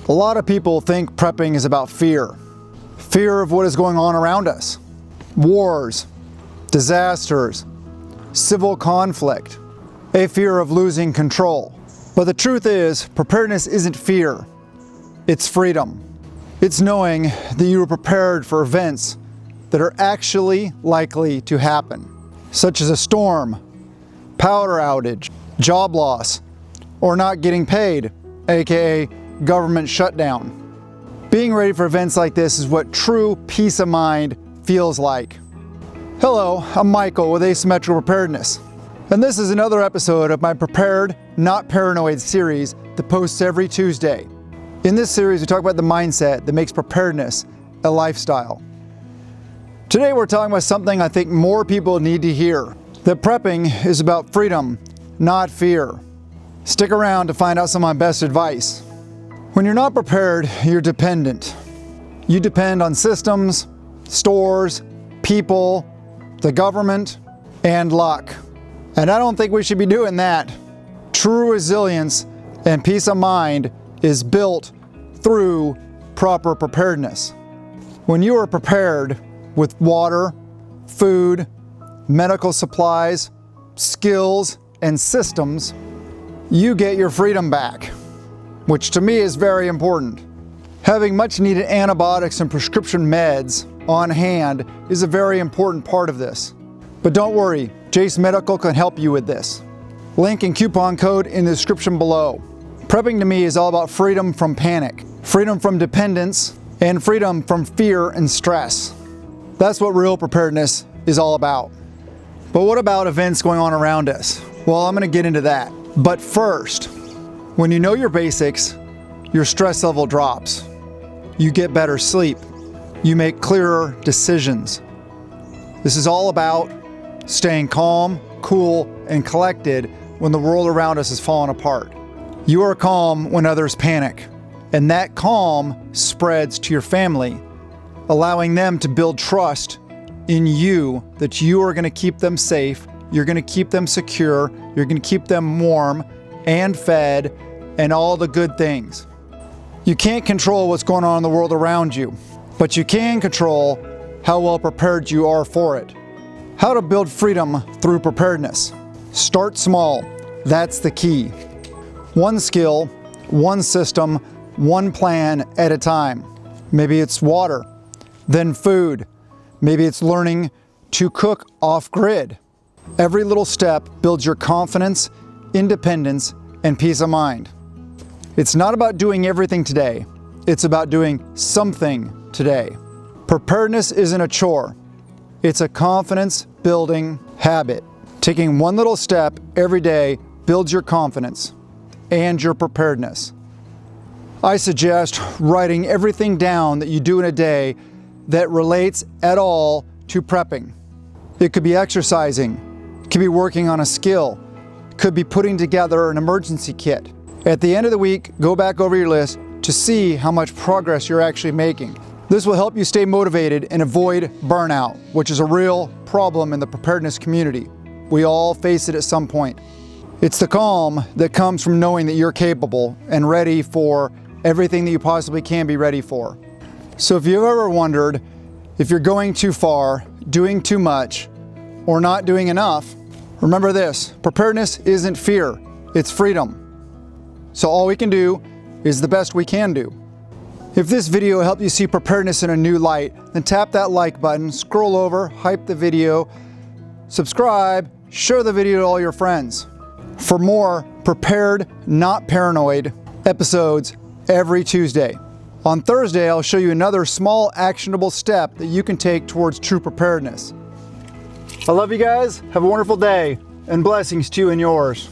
A lot of people think prepping is about fear. Fear of what is going on around us. Wars, disasters, civil conflict, a fear of losing control. But the truth is, preparedness isn't fear, it's freedom. It's knowing that you are prepared for events that are actually likely to happen, such as a storm, power outage, job loss, or not getting paid, aka government shutdown. Being ready for events like this is what true peace of mind feels like. Hello, I'm Michael with Asymmetrical Preparedness, and this is another episode of my Prepared, Not Paranoid series that posts every Tuesday. In this series, we talk about the mindset that makes preparedness a lifestyle. Today, we're talking about something I think more people need to hear, that prepping is about freedom, not fear. Stick around to find out some of my best advice. When you're not prepared, you're dependent. You depend on systems, stores, people, the government, and luck. And I don't think we should be doing that. True resilience and peace of mind is built through proper preparedness. When you are prepared with water, food, medical supplies, skills, and systems, you get your freedom back, which to me is very important. Having much needed antibiotics and prescription meds on hand is a very important part of this. But don't worry, Jace Medical can help you with this. Link and coupon code in the description below. Prepping to me is all about freedom from panic, freedom from dependence, and freedom from fear and stress. That's what real preparedness is all about. But what about events going on around us? Well, I'm going to get into that. But first, when you know your basics, your stress level drops. You get better sleep. You make clearer decisions. This is all about staying calm, cool, and collected when the world around us is falling apart. You are calm when others panic, and that calm spreads to your family, allowing them to build trust in you that you are going to keep them safe, you're going to keep them secure, you're going to keep them warm and fed, and all the good things. You can't control what's going on in the world around you, but you can control how well prepared you are for it. How to build freedom through preparedness. Start small. That's the key. One skill, one system, one plan at a time. Maybe it's water, then food. Maybe it's learning to cook off-grid. Every little step builds your confidence, independence, and peace of mind. It's not about doing everything today. It's about doing something today. Preparedness isn't a chore. It's a confidence-building habit. Taking one little step every day builds your confidence and your preparedness. I suggest writing everything down that you do in a day that relates at all to prepping. It could be exercising, it could be working on a skill, it could be putting together an emergency kit. At the end of the week, go back over your list to see how much progress you're actually making. This will help you stay motivated and avoid burnout, which is a real problem in the preparedness community. We all face it at some point. It's the calm that comes from knowing that you're capable and ready for everything that you possibly can be ready for. So if you've ever wondered if you're going too far, doing too much, or not doing enough, remember this: preparedness isn't fear, it's freedom. So all we can do is the best we can do. If this video helped you see preparedness in a new light, then tap that like button, scroll over, hype the video, subscribe, share the video to all your friends. For more Prepared, Not Paranoid episodes every Tuesday. On Thursday, I'll show you another small actionable step that you can take towards true preparedness. I love you guys. Have a wonderful day, and blessings to you and yours.